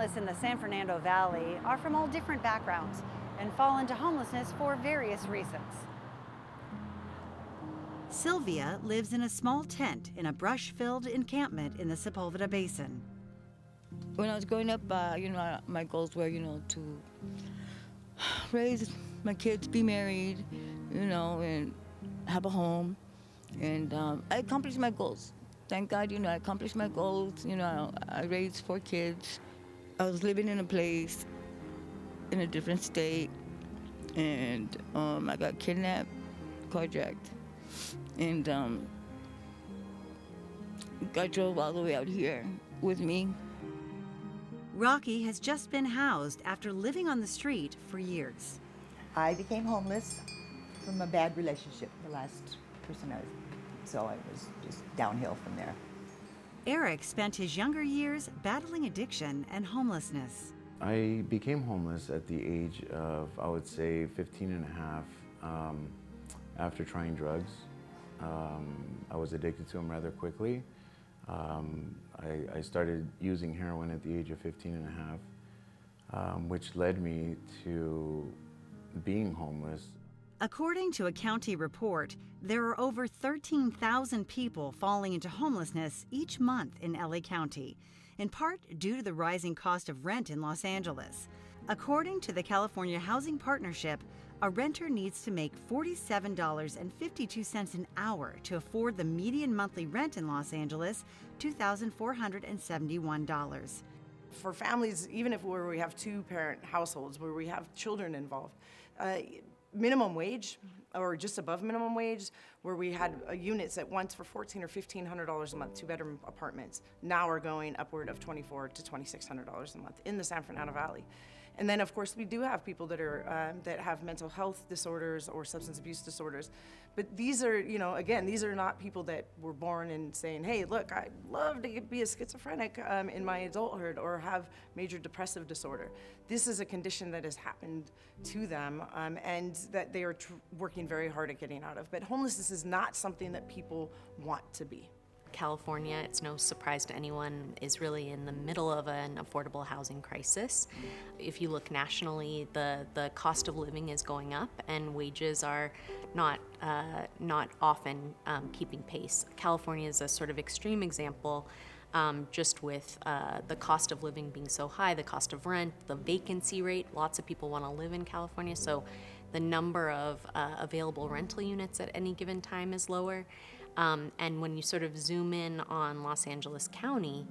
homeless in the San Fernando Valley are from all different backgrounds and fall into homelessness for various reasons. Sylvia lives in a small tent in a brush-filled encampment in the Sepulveda Basin. When I was growing up, my goals were, to raise my kids, be married, and have a home. And I accomplished my goals. Thank God, I accomplished my goals. I raised 4 kids. I was living in a place in a different state, and I got kidnapped, carjacked, and got drove all the way out here with me. Rocky has just been housed after living on the street for years. I became homeless from a bad relationship, the last person I was, so I was just downhill from there. Eric spent his younger years battling addiction and homelessness. I became homeless at the age of, I would say, 15 and a half, after trying drugs. I was addicted to them rather quickly. I started using heroin at the age of 15 and a half, which led me to being homeless. According to a county report, there are over 13,000 people falling into homelessness each month in LA County, in part due to the rising cost of rent in Los Angeles. According to the California Housing Partnership, a renter needs to make $47.52 an hour to afford the median monthly rent in Los Angeles, $2,471. For families, even if we have 2-parent households where we have children involved, minimum wage or just above minimum wage, where we had units at once for $1,400 or $1,500 a month, 2-bedroom apartments, now are going upward of $2,400 to $2,600 a month in the San Fernando Valley. And then, of course, we do have people that are that have mental health disorders or substance abuse disorders. But these are, again, these are not people that were born and saying, hey, look, I'd love to be a schizophrenic in my adulthood or have major depressive disorder. This is a condition that has happened to them and that they are working very hard at getting out of. But homelessness is not something that people want to be. California, it's no surprise to anyone, is really in the middle of an affordable housing crisis. If you look nationally, the cost of living is going up and wages are not often keeping pace. California is a sort of extreme example, just with the cost of living being so high, the cost of rent, the vacancy rate. Lots of people want to live in California, so the number of available rental units at any given time is lower. And when you sort of zoom in on Los Angeles County,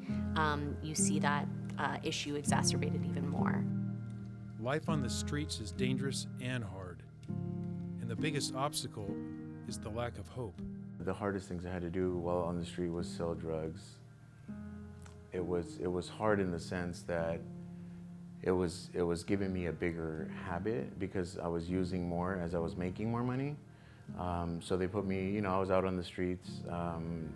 you see that issue exacerbated even more. Life on the streets is dangerous and hard. And the biggest obstacle is the lack of hope. The hardest things I had to do while on the street was sell drugs. It was hard in the sense that it was giving me a bigger habit because I was using more as I was making more money. So they put me, I was out on the streets.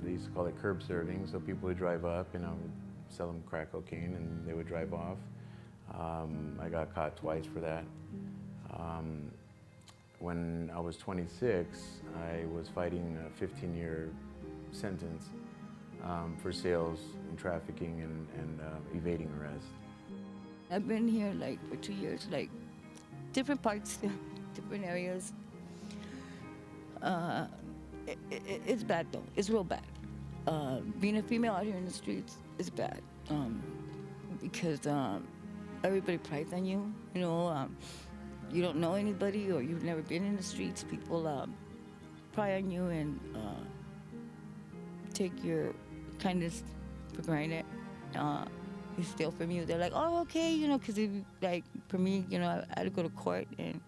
They used to call it curb serving. So people would drive up and I would sell them crack cocaine and they would drive off. I got caught twice for that. When I was 26, I was fighting a 15-year sentence for sales and trafficking and evading arrest. I've been here for 2 years, different parts, different areas. It's bad though. It's real bad. Being a female out here in the streets is bad because everybody prides on you. You don't know anybody or you've never been in the streets. People pry on you and take your kindness for granted. They steal from you. They're like, oh, okay, because for me, I had to go to court and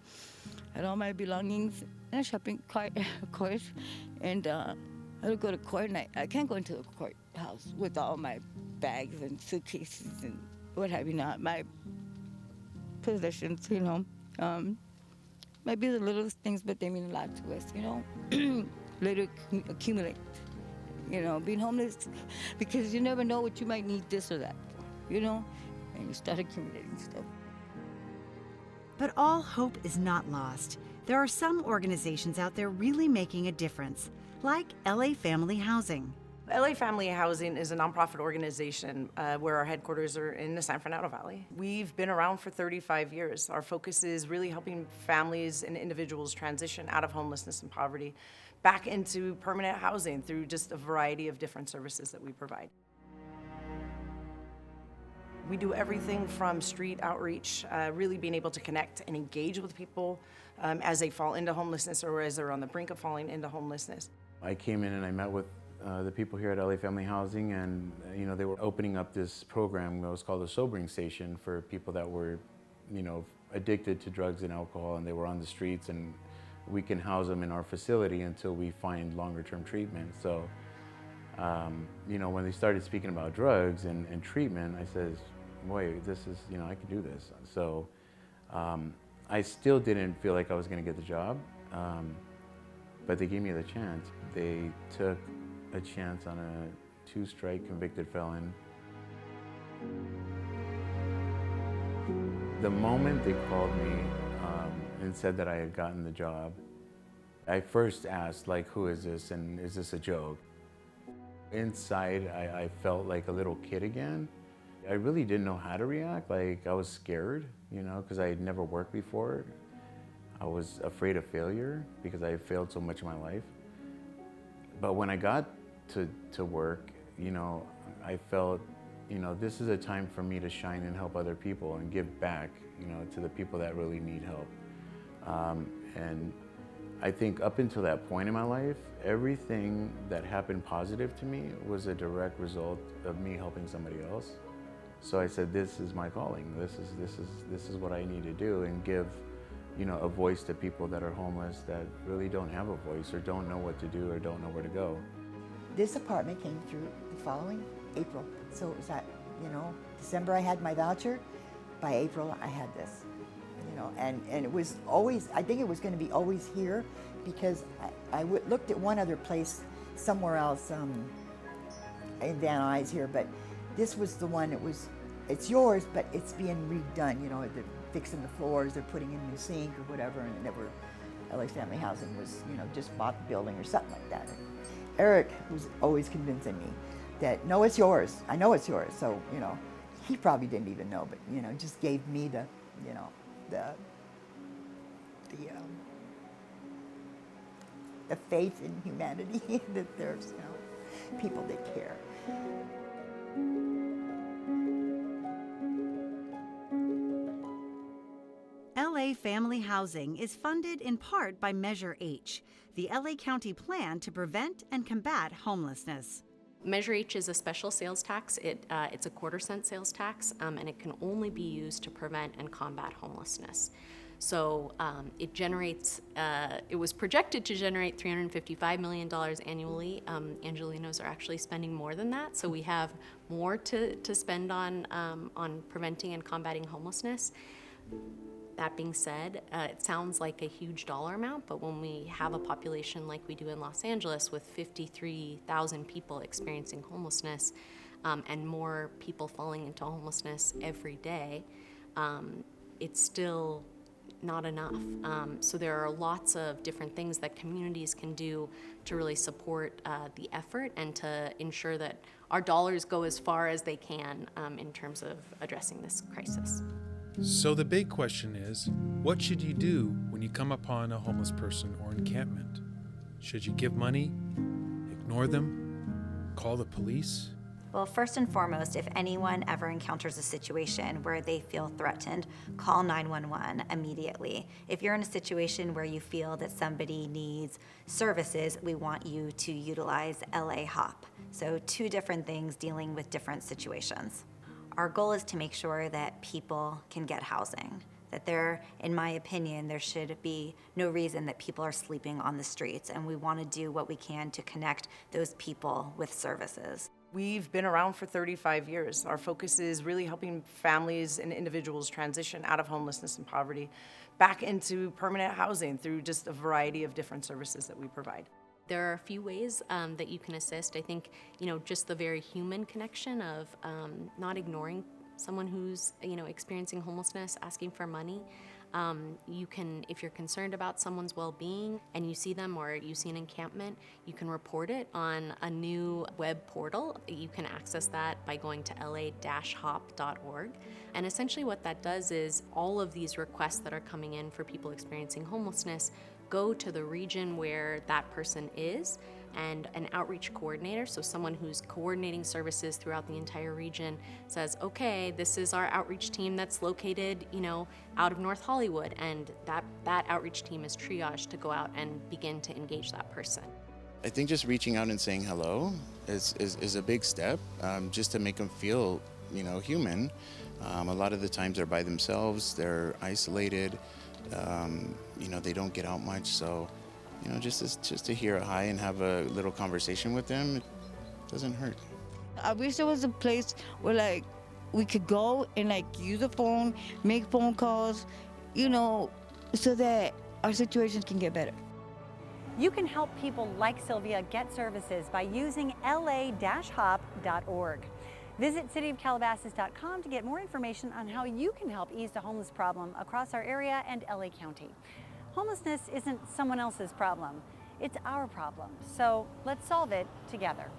had all my belongings in a shopping cart, of course, and I had to go to court, and I can't go into the courthouse with all my bags and suitcases and what have you not, my possessions, might be the littlest things, but they mean a lot to us, later accumulate, being homeless, because you never know what you might need this or that, and you start accumulating stuff. But all hope is not lost. There are some organizations out there really making a difference, like LA Family Housing. LA Family Housing is a nonprofit organization where our headquarters are in the San Fernando Valley. We've been around for 35 years. Our focus is really helping families and individuals transition out of homelessness and poverty back into permanent housing through just a variety of different services that we provide. We do everything from street outreach, really being able to connect and engage with people as they fall into homelessness or as they're on the brink of falling into homelessness. I came in and I met with the people here at LA Family Housing, and they were opening up this program that was called a sobering station for people that were addicted to drugs and alcohol, and they were on the streets, and we can house them in our facility until we find longer term treatment. So when they started speaking about drugs and treatment, I said, wait, this is, I can do this. So I still didn't feel like I was going to get the job, but they gave me the chance. They took a chance on a 2-strike convicted felon. The moment they called me and said that I had gotten the job, I first asked, who is this, and is this a joke? Inside, I felt like a little kid again. I really didn't know how to react. I was scared, because I had never worked before. I was afraid of failure because I had failed so much in my life. But when I got to work, I felt, this is a time for me to shine and help other people and give back, to the people that really need help. And I think up until that point in my life, everything that happened positive to me was a direct result of me helping somebody else. So I said, this is my calling. This is what I need to do, and give, a voice to people that are homeless that really don't have a voice or don't know what to do or don't know where to go. This apartment came through the following April. So it was that, December I had my voucher. By April I had this, and it was always, I think it was going to be always here, because I looked at one other place somewhere else in Van Nuys here, but this was the one. It's yours, but it's being redone. They're fixing the floors, they're putting in a new sink or whatever, and LA Family Housing was, just bought the building or something like that. Eric was always convincing me that, no, it's yours. I know it's yours. So, he probably didn't even know, but, just gave me the faith in humanity that there's, people that care. LA Family Housing is funded in part by Measure H, the LA County plan to prevent and combat homelessness. Measure H is a special sales tax. It's a quarter-cent sales tax, and it can only be used to prevent and combat homelessness. So it was projected to generate $355 million annually. Angelenos are actually spending more than that, so we have more to spend on preventing and combating homelessness. That being said, it sounds like a huge dollar amount, but when we have a population like we do in Los Angeles with 53,000 people experiencing homelessness and more people falling into homelessness every day, it's still not enough. So there are lots of different things that communities can do to really support the effort and to ensure that our dollars go as far as they can in terms of addressing this crisis. So the big question is, what should you do when you come upon a homeless person or encampment? Should you give money, ignore them, call the police? Well, first and foremost, if anyone ever encounters a situation where they feel threatened, call 911 immediately. If you're in a situation where you feel that somebody needs services, we want you to utilize LA HOP. So 2 different things dealing with different situations. Our goal is to make sure that people can get housing, that in my opinion, there should be no reason that people are sleeping on the streets, and we want to do what we can to connect those people with services. We've been around for 35 years. Our focus is really helping families and individuals transition out of homelessness and poverty back into permanent housing through just a variety of different services that we provide. There are a few ways that you can assist. I think, just the very human connection of not ignoring someone who's, experiencing homelessness, asking for money. You can, if you're concerned about someone's well-being and you see them or you see an encampment, you can report it on a new web portal. You can access that by going to la-hop.org. And essentially what that does is all of these requests that are coming in for people experiencing homelessness go to the region where that person is, and an outreach coordinator, so someone who's coordinating services throughout the entire region, says, okay, this is our outreach team that's located, out of North Hollywood, and that outreach team is triaged to go out and begin to engage that person. I think just reaching out and saying hello is a big step, just to make them feel, human. A lot of the times they're by themselves, they're isolated, they don't get out much, so just to hear a hi and have a little conversation with them, it doesn't hurt. I wish there was a place where we could go and use a phone, make phone calls, so that our situations can get better. You can help people like Sylvia get services by using la-hop.org. Visit cityofcalabasas.com to get more information on how you can help ease the homeless problem across our area and LA County. Homelessness isn't someone else's problem, it's our problem. So let's solve it together.